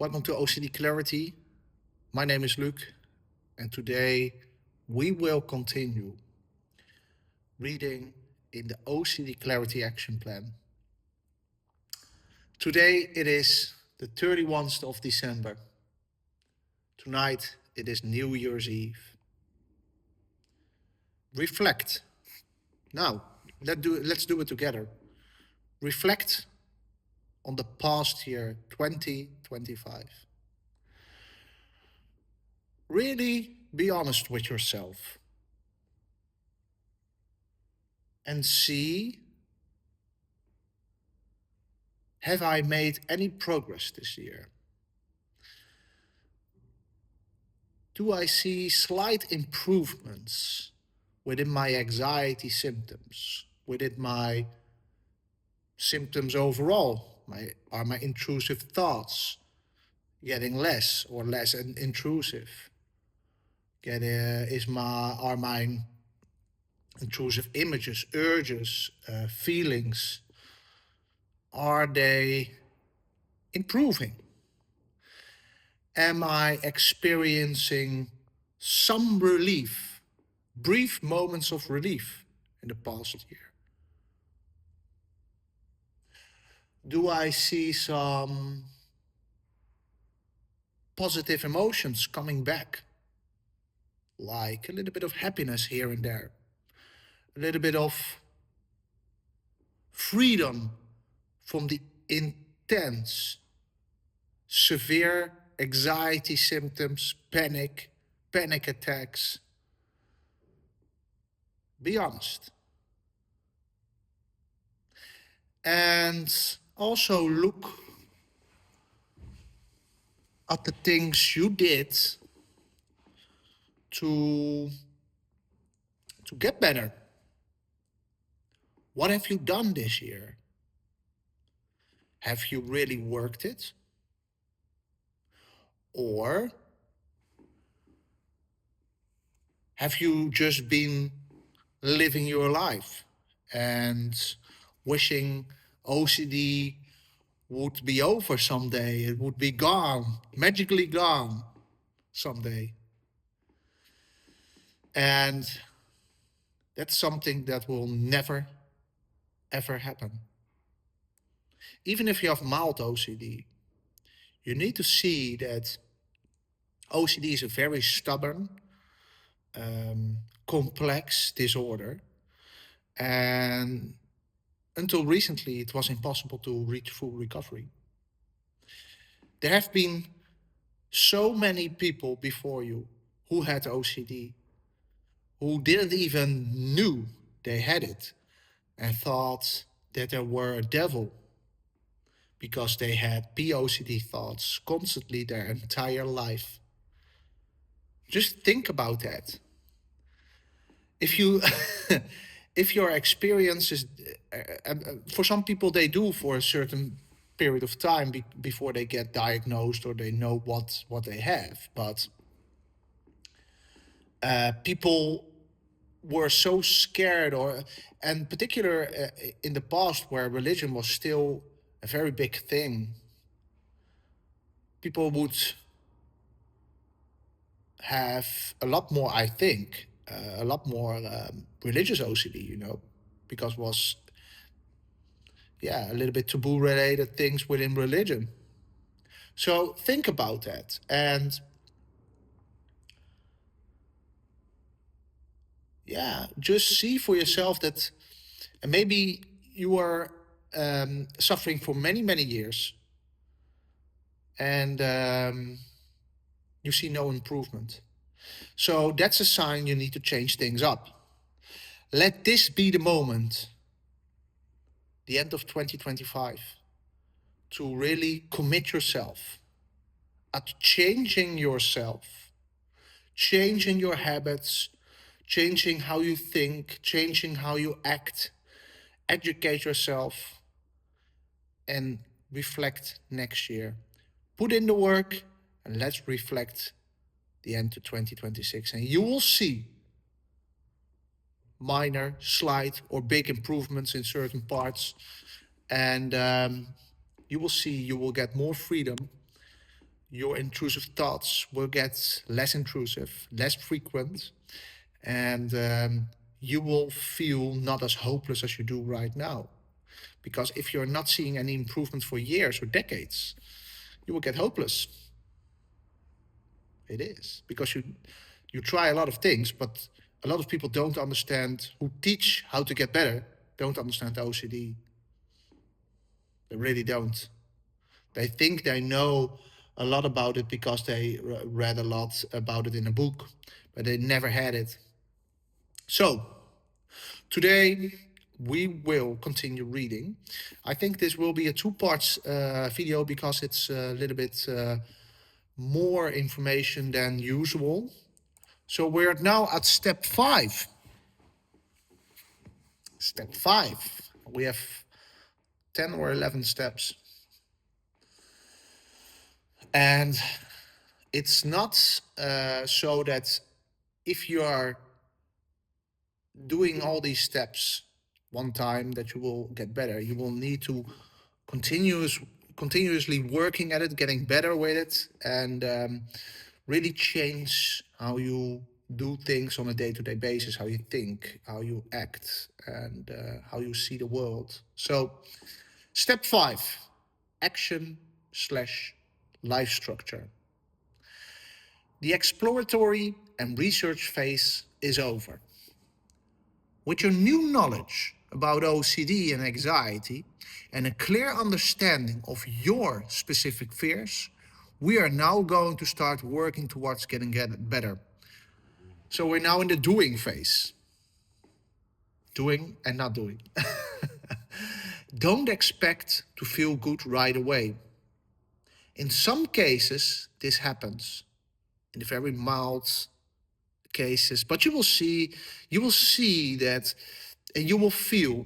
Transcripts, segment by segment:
Welcome to OCD Clarity. My name is Luc, and today we will continue reading in the OCD Clarity Action Plan. Today it is the 31st of December. Tonight it is New Year's Eve. Reflect. Now, let's do it together. Reflect on the past year, 2025. Really be honest with yourself and see, have I made any progress this year? Do I see slight improvements within my anxiety symptoms, within my symptoms overall? Are my intrusive thoughts getting less or less intrusive? Are my intrusive images, urges, feelings, are they improving? Am I experiencing some relief, brief moments of relief in the past year? Do I see some positive emotions coming back? Like a little bit of happiness here and there, a little bit of freedom from the intense, severe anxiety symptoms, panic attacks. Be honest. And also look at the things you did to get better. What have you done this year? Have you really worked it? Or have you just been living your life and wishing OCD would be over someday, it would be gone, magically gone someday? And that's something that will never, ever happen. Even if you have mild OCD, you need to see that OCD is a very stubborn, complex disorder. And until recently, it was impossible to reach full recovery. There have been so many people before you who had OCD, who didn't even knew they had it and thought that there were a devil because they had POCD thoughts constantly their entire life. Just think about that. If you, if your experience is, for some people they do for a certain period of time before they get diagnosed or they know what they have. But people were so scared, and particular in the past where religion was still a very big thing, people would have a lot more, I think, a lot more religious OCD, because was, a little bit taboo related things within religion. So think about that. And just see for yourself that maybe you are suffering for many, many years and you see no improvement. So that's a sign you need to change things up. Let this be the moment, the end of 2025, to really commit yourself at changing yourself, changing your habits, changing how you think, changing how you act, educate yourself, and reflect next year. Put in the work and let's reflect the end of 2026. And you will see minor, slight, or big improvements in certain parts. And you will see you will get more freedom your intrusive thoughts will get less intrusive, less frequent, and you will feel not as hopeless as you do right now. Because if you're not seeing any improvement for years or decades, you will get hopeless. It is because you try a lot of things, but a lot of people don't understand, who teach how to get better, don't understand OCD. They really don't. They think they know a lot about it because they read a lot about it in a book, but they never had it. So today we will continue reading. I think this will be a two-part video because it's a little bit more information than usual. So we're now at step 5. Step 5. We have 10 or 11 steps. And it's not so that if you are doing all these steps one time that you will get better. You will need to continuously working at it, getting better with it, and really change how you do things on a day-to-day basis, how you think, how you act, and how you see the world. So step 5, action/life structure. The exploratory and research phase is over. With your new knowledge about OCD and anxiety and a clear understanding of your specific fears, we are now going to start working towards getting better. So we're now in the doing phase. Doing and not doing. Don't expect to feel good right away. In some cases, this happens in the very mild cases, but you will see that, and you will feel,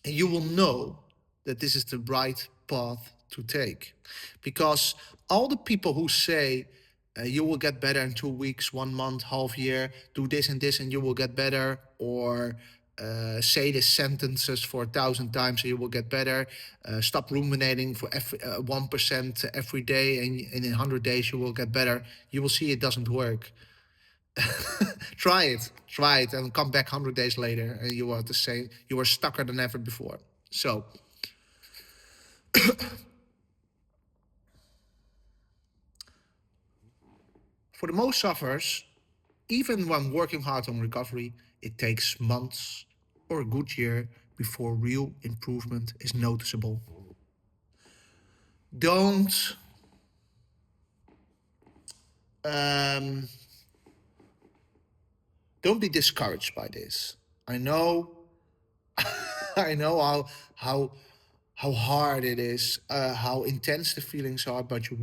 and you will know that this is the right path to take. Because all the people who say you will get better in 2 weeks, 1 month, half year, do this and you will get better, or say these sentences for 1,000 times and you will get better, stop ruminating for 1% every day and in 100 days you will get better, you will see it doesn't work. Try it and come back 100 days later and you are the same, you are stucker than ever before. So for the most sufferers, even when working hard on recovery, it takes months or a good year before real improvement is noticeable. Don't be discouraged by this. I know I know how hard it is, how intense the feelings are, but you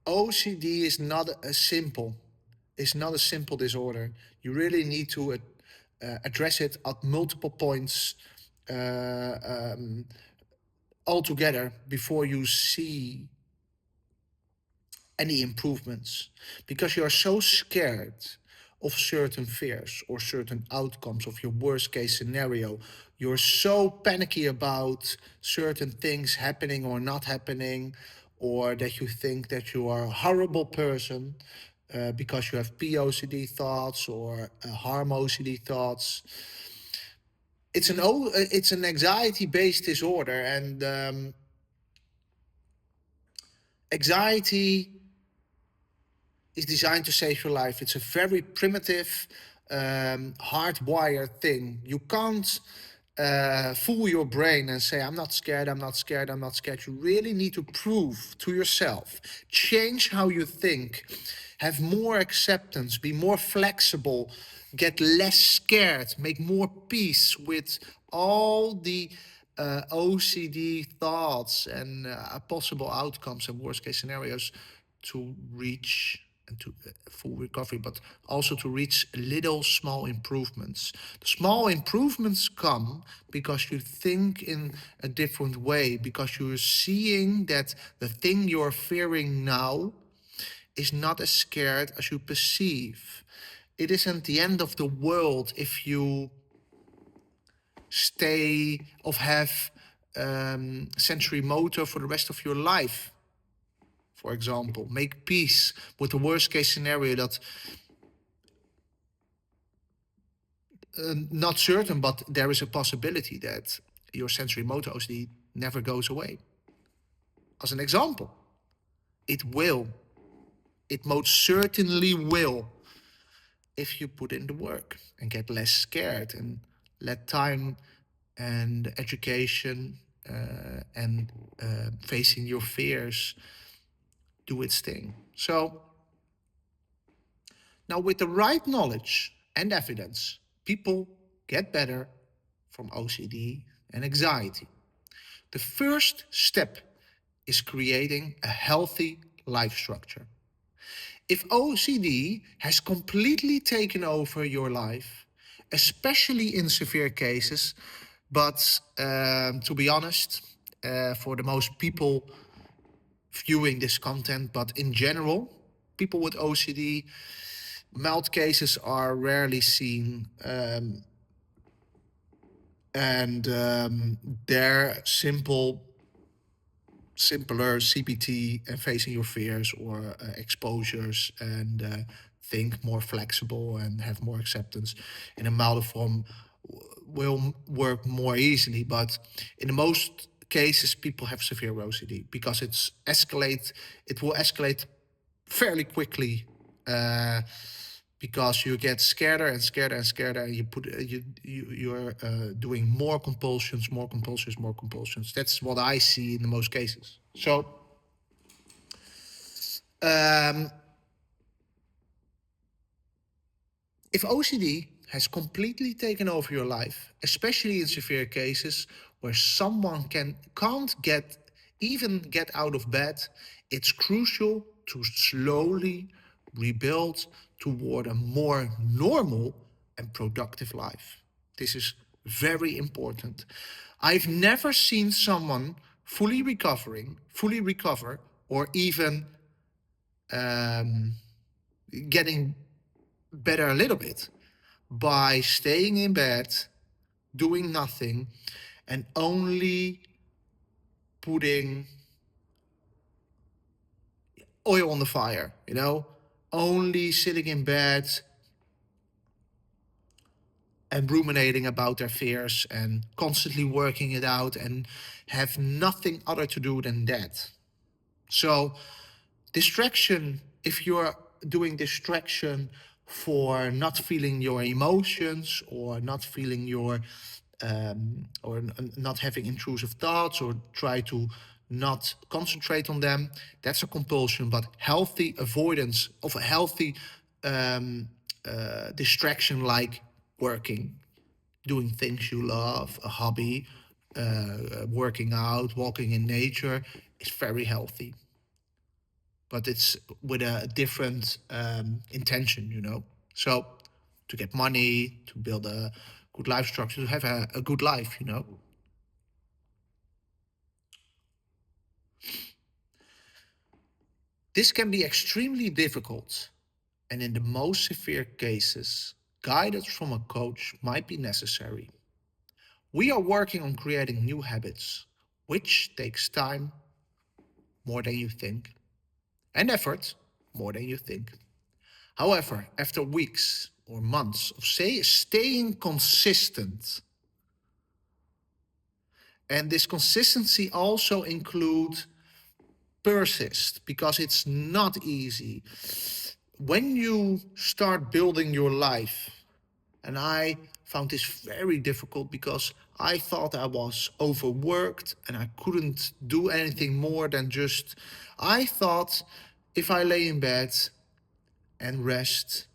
OCD is not a simple disorder. You really need to address it at multiple points altogether before you see any improvements, because you are so scared of certain fears or certain outcomes of your worst case scenario. You're so panicky about certain things happening or not happening, or that you think that you are a horrible person because you have POCD thoughts or harm OCD thoughts. It's an anxiety-based disorder, and anxiety is designed to save your life. It's a very primitive, hardwired thing. You can't fool your brain and say, I'm not scared, I'm not scared, I'm not scared. You really need to prove to yourself, change how you think, have more acceptance, be more flexible, get less scared, make more peace with all the OCD thoughts and possible outcomes and worst case scenarios to reach and to full recovery, but also to reach little small improvements. The small improvements come because you think in a different way, because you're seeing that the thing you're fearing now is not as scared as you perceive. It isn't the end of the world if you stay or have sensory motor for the rest of your life. For example, make peace with the worst case scenario that not certain, but there is a possibility that your sensory motor OCD never goes away. As an example, it will. It most certainly will if you put in the work and get less scared and let time and education and facing your fears do its thing. So now with the right knowledge and evidence, people get better from OCD and anxiety. The first step is creating a healthy life structure. If OCD has completely taken over your life, especially in severe cases, but to be honest, for the most people viewing this content, but in general, people with OCD, mild cases are rarely seen, and they're simpler CBT and facing your fears or exposures and think more flexible and have more acceptance in a milder form will work more easily. But in the most cases, people have severe OCD because it will escalate fairly quickly, because you get scared and scared and scared, and you're doing more compulsions, more compulsions, more compulsions. That's what I see in the most cases. So if OCD has completely taken over your life, especially in severe cases where someone can't get out of bed, it's crucial to slowly rebuild toward a more normal and productive life. This is very important. I've never seen someone fully recover, or even getting better a little bit by staying in bed, doing nothing, and only putting oil on the fire, only sitting in bed and ruminating about their fears and constantly working it out and have nothing other to do than that. So distraction, if you're doing distraction for not feeling your emotions or not feeling your not having intrusive thoughts, or try to not concentrate on them, that's a compulsion. But healthy avoidance of a healthy distraction, like working, doing things you love, a hobby, working out, walking in nature, is very healthy. But it's with a different intention. So to get money, to build a good life structure, to have a good life. This can be extremely difficult, and in the most severe cases, guidance from a coach might be necessary. We are working on creating new habits, which takes time, more than you think, and effort, more than you think. However, after weeks or months of staying consistent, and this consistency also includes persist, because it's not easy. When you start building your life, and I found this very difficult because I thought I was overworked and I couldn't do anything more than I thought if I lay in bed and rest,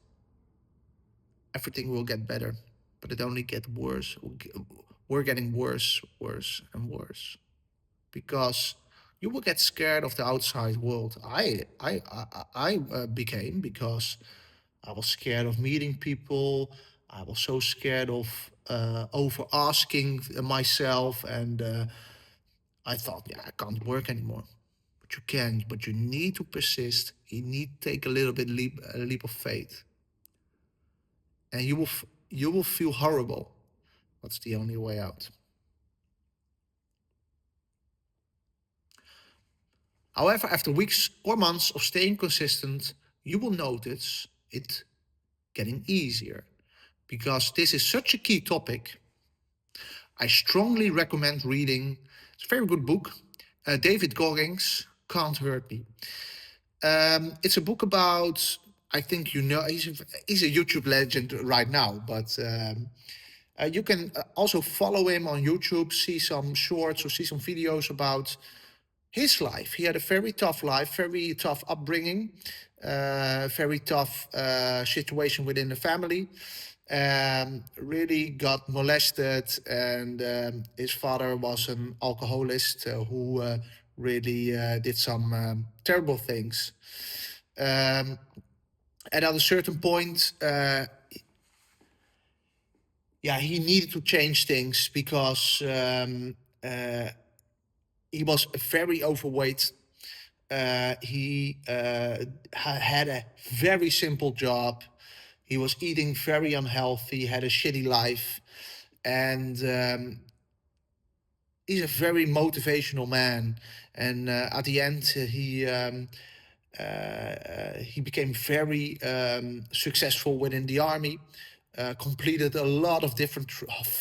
everything will get better. But it only gets worse. We're getting worse, worse, and worse. Because you will get scared of the outside world. I became, because I was scared of meeting people. I was so scared of over asking myself, and I thought, yeah, I can't work anymore. But you can. But you need to persist. You need to take a little bit a leap of faith, and you will feel horrible. That's the only way out. However, after weeks or months of staying consistent, you will notice it getting easier. Because this is such a key topic, I strongly recommend reading. It's a very good book. David Goggins, Can't Hurt Me. It's a book about, I think you know, he's a YouTube legend right now, but you can also follow him on YouTube, see some shorts or see some videos about his life. He had a very tough life, very tough upbringing, very tough situation within the family. Really got molested, and his father was an alcoholist who really did some terrible things. And at a certain point, yeah, he needed to change things because he was very overweight. He had a very simple job. He was eating very unhealthy, had a shitty life, and he's a very motivational man. And at the end, he became very successful within the army. Completed a lot of different,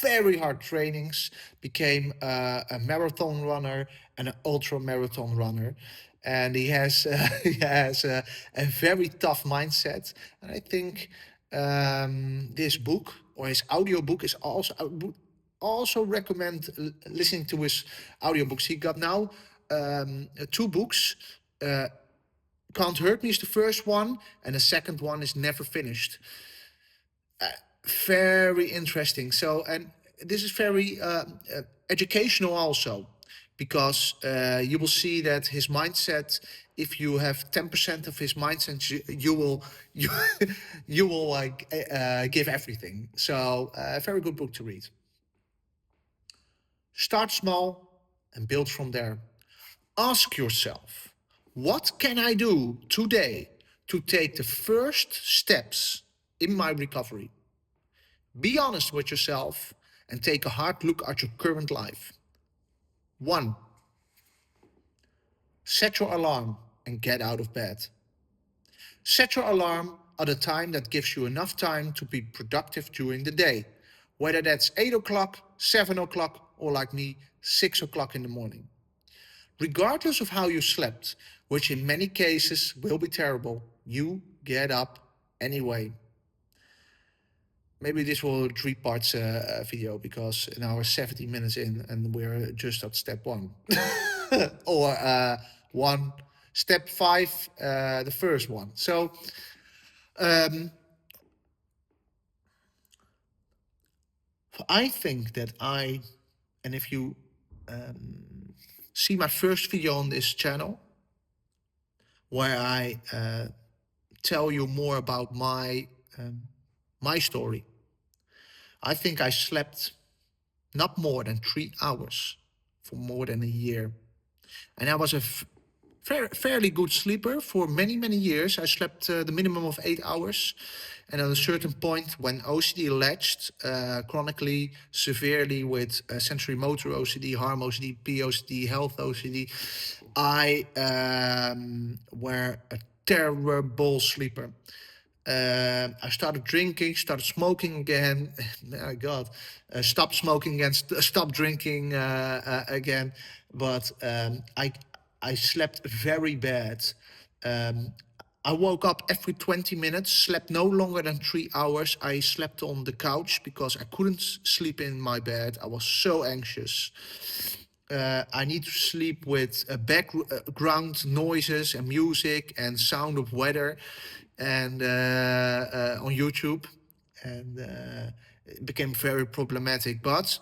very hard trainings. Became a marathon runner and an ultra marathon runner, and he has he has a very tough mindset. And I think this book or his audiobook is also recommend listening to his audiobooks. He got now two books. Can't Hurt Me is the first one, and the second one is Never Finished. Very interesting. So, and this is very educational also, because you will see that his mindset. If you have 10% of his mindset, you will you will like give everything. So, a very good book to read. Start small and build from there. Ask yourself, what can I do today to take the first steps in my recovery? Be honest with yourself and take a hard look at your current life. 1. Set your alarm and get out of bed. Set your alarm at a time that gives you enough time to be productive during the day, whether that's 8 o'clock, 7 o'clock, or like me, 6 o'clock in the morning. Regardless of how you slept, which in many cases will be terrible, you get up anyway. Maybe this will 3 parts video, because now we're 70 minutes in and we're just at step 1. Or one, step 5, the first one. So I think that and if you see my first video on this channel, where I tell you more about my story, I think I slept not more than 3 hours for more than a year. And I was a fairly good sleeper for many, many years. I slept the minimum of 8 hours. And at a certain point, when OCD latched chronically, severely with sensory motor OCD, harm OCD, POCD, health OCD, I were a terrible sleeper. I started drinking, started smoking again. My God, stopped smoking again, stopped drinking again. But I slept very bad. I woke up every 20 minutes, slept no longer than 3 hours. I slept on the couch because I couldn't sleep in my bed. I was so anxious. I need to sleep with background noises and music and sound of weather, and on YouTube, and it became very problematic. But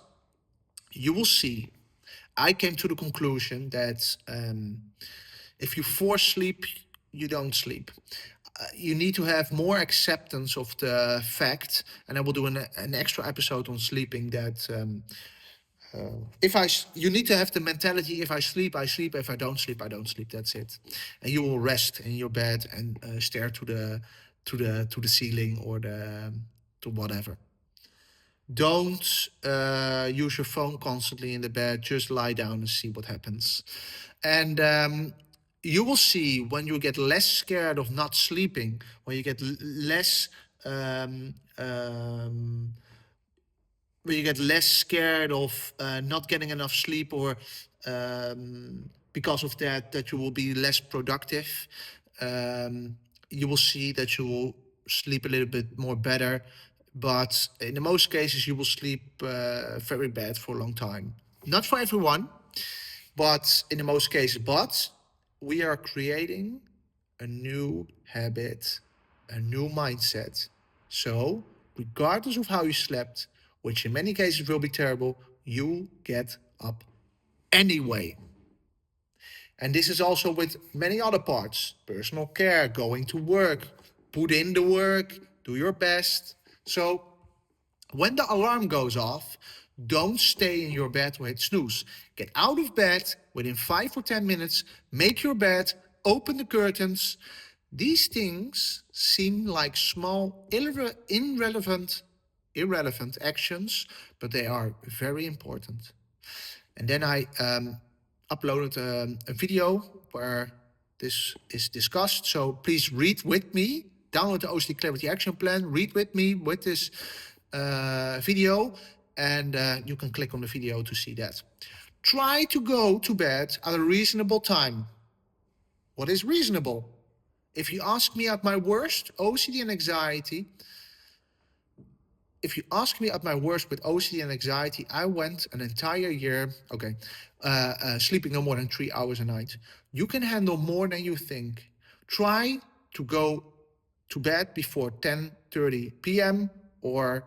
you will see, I came to the conclusion that if you force sleep, you don't sleep. You need to have more acceptance of the fact, and I will do an extra episode on sleeping, that you need to have the mentality: if I sleep, I sleep. If I don't sleep, I don't sleep. That's it. And you will rest in your bed and stare to the ceiling or to whatever. Don't use your phone constantly in the bed. Just lie down and see what happens. And you will see when you get less scared of not sleeping, when you get less when you get less scared of not getting enough sleep, or because of that you will be less productive. You will see that you will sleep a little bit more better, but in the most cases you will sleep very bad for a long time. Not for everyone, but in the most cases. But we are creating a new habit, a new mindset. So, regardless of how you slept, which in many cases will be terrible, you get up anyway. And this is also with many other parts: personal care, going to work, put in the work, do your best. So, when the alarm goes off, don't stay in your bed with snooze. Get out of bed within 5 or 10 minutes, make your bed, open the curtains. These things seem like small, irrelevant actions, but they are very important. And then I uploaded a video where this is discussed. So please read with me. Download the OCD Clarity Action Plan. Read with me with this video, and you can click on the video to see that. Try to go to bed at a reasonable time. What is reasonable? If you ask me at my worst, OCD and anxiety, if you ask me at my worst with OCD and anxiety, I went an entire year, sleeping no more than 3 hours a night. You can handle more than you think. Try to go to bed before 10:30 p.m. or,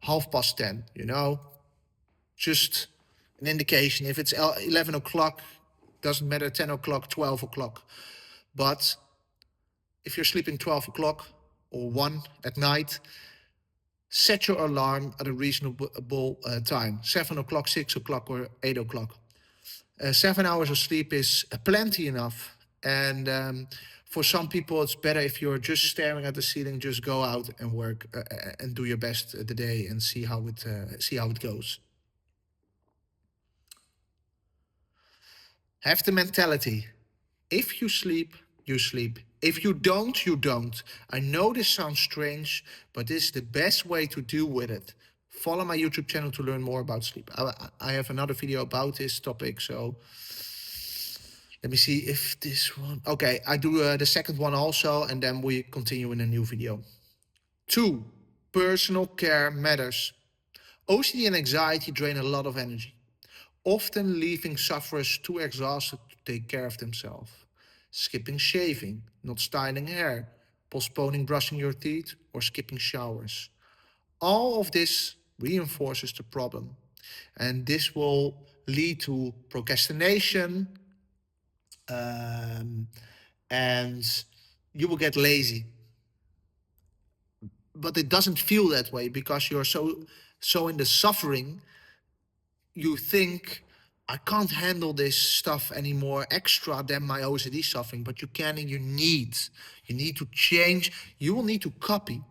half past 10, just an indication. If it's 11 o'clock, doesn't matter, 10 o'clock, 12 o'clock. But if you're sleeping 12 o'clock or 1 at night, set your alarm at a reasonable time, 7 o'clock, 6 o'clock, or 8 o'clock. 7 hours of sleep is plenty enough. And for some people, it's better if you're just staring at the ceiling. Just go out and work and do your best the day and see how it goes. Have the mentality: if you sleep, you sleep. If you don't, you don't. I know this sounds strange, but this is the best way to deal with it. Follow my YouTube channel to learn more about sleep. I have another video about this topic, so let me see if this one... Okay, I do the second one also, and then we continue in a new video. 2, personal care matters. OCD and anxiety drain a lot of energy, often leaving sufferers too exhausted to take care of themselves. Skipping shaving, not styling hair, postponing brushing your teeth, or skipping showers. All of this reinforces the problem, and this will lead to procrastination, and you will get lazy. But it doesn't feel that way because you're so in the suffering. You think, I can't handle this stuff anymore extra than my OCD suffering, but you can and you need to change. You will need to copy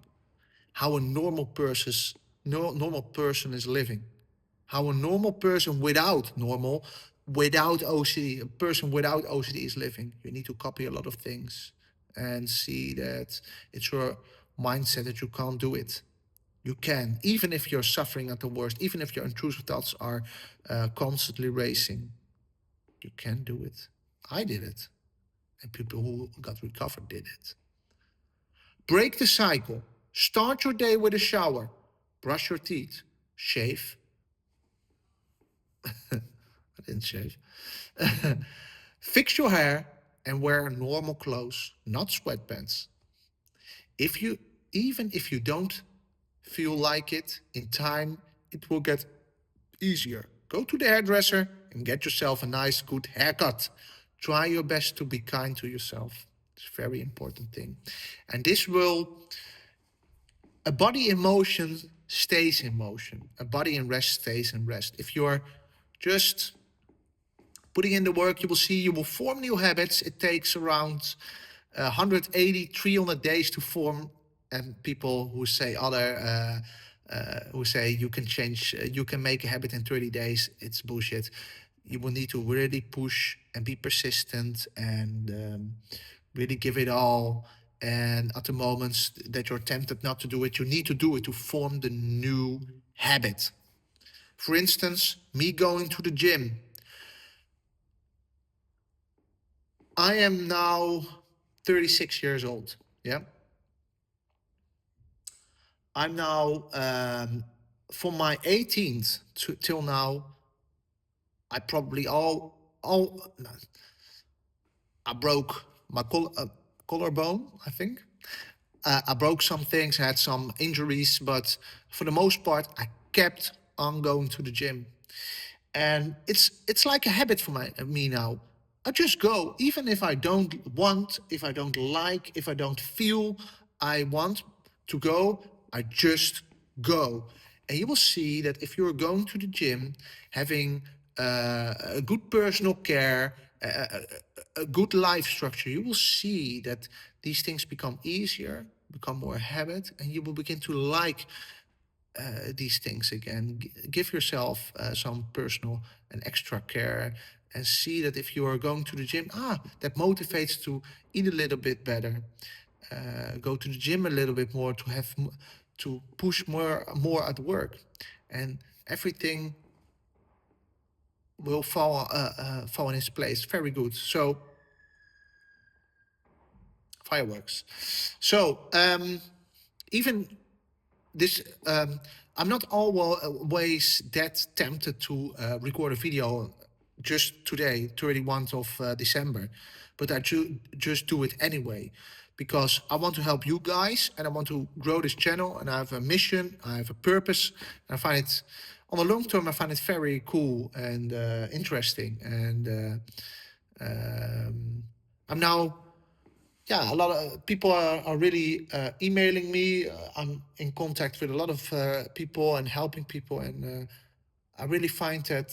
how a normal person is living, how a normal person without OCD, a person without OCD is living. You need to copy a lot of things and see that it's your mindset that you can't do it. You can, even if you're suffering at the worst, even if your intrusive thoughts are constantly racing. You can do it. I did it. And people who got recovered did it. Break the cycle. Start your day with a shower. Brush your teeth. Shave. I didn't shave. Fix your hair and wear normal clothes, not sweatpants. Even if you don't feel like it, in time, it will get easier. Go to the hairdresser and get yourself a nice, good haircut. Try your best to be kind to yourself. It's a very important thing. And this will... A body in motion stays in motion. A body in rest stays in rest. If you're just putting in the work, you will see you will form new habits. It takes around 180, 300 days to form, and people who say other who say you can change, you can make a habit in 30 days. It's bullshit. You will need to really push and be persistent and really give it all. And at the moments that you're tempted not to do it, you need to do it to form the new habit. For instance, me going to the gym. I am now 36 years old. Yeah. I'm now, from my 18th till now, I probably no, I broke my collarbone, I think. I broke some things, I had some injuries, but for the most part, I kept on going to the gym. And it's like a habit for me now. I just go, even if I don't want, if I don't like, if I don't feel I want to go, I just go. And you will see that if you're going to the gym, having a good personal care, a good life structure, you will see that these things become easier, become more a habit, and you will begin to like these things again. Give yourself some personal and extra care, and see that if you are going to the gym, that motivates to eat a little bit better, go to the gym a little bit more, to have to push more at work, and everything will fall in its place. Very good. So fireworks. So even this, I'm not always that tempted to record a video just today, 31st of December, but I just do it anyway because I want to help you guys and I want to grow this channel, and I have a mission, I have a purpose, and I find it, on the long term, I find it very cool and interesting. And I'm now, yeah, a lot of people are really emailing me. I'm in contact with a lot of people and helping people, and I really find that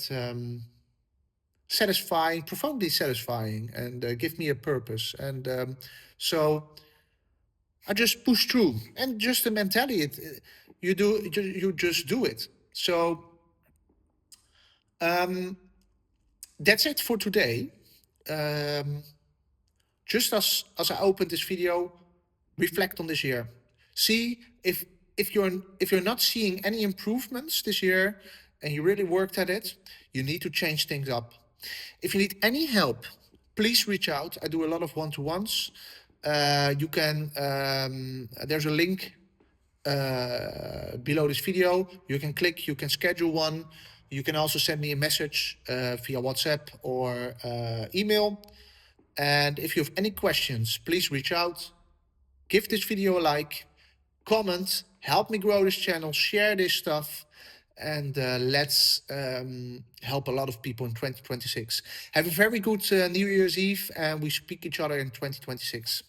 satisfying, profoundly satisfying, and give me a purpose. And so I just push through, and just the mentality, you just do it. So that's it for today. Just as I opened this video, reflect on this year. See if you're not seeing any improvements this year and you really worked at it, you need to change things up. If you need any help, please reach out. I do a lot of one-to-ones. You can, there's a link below this video. You can click, you can schedule one. You can also send me a message via WhatsApp or email. And if you have any questions, please reach out. Give this video a like, comment, help me grow this channel, share this stuff, and let's help a lot of people in 2026. Have a very good New Year's Eve, and we speak each other in 2026.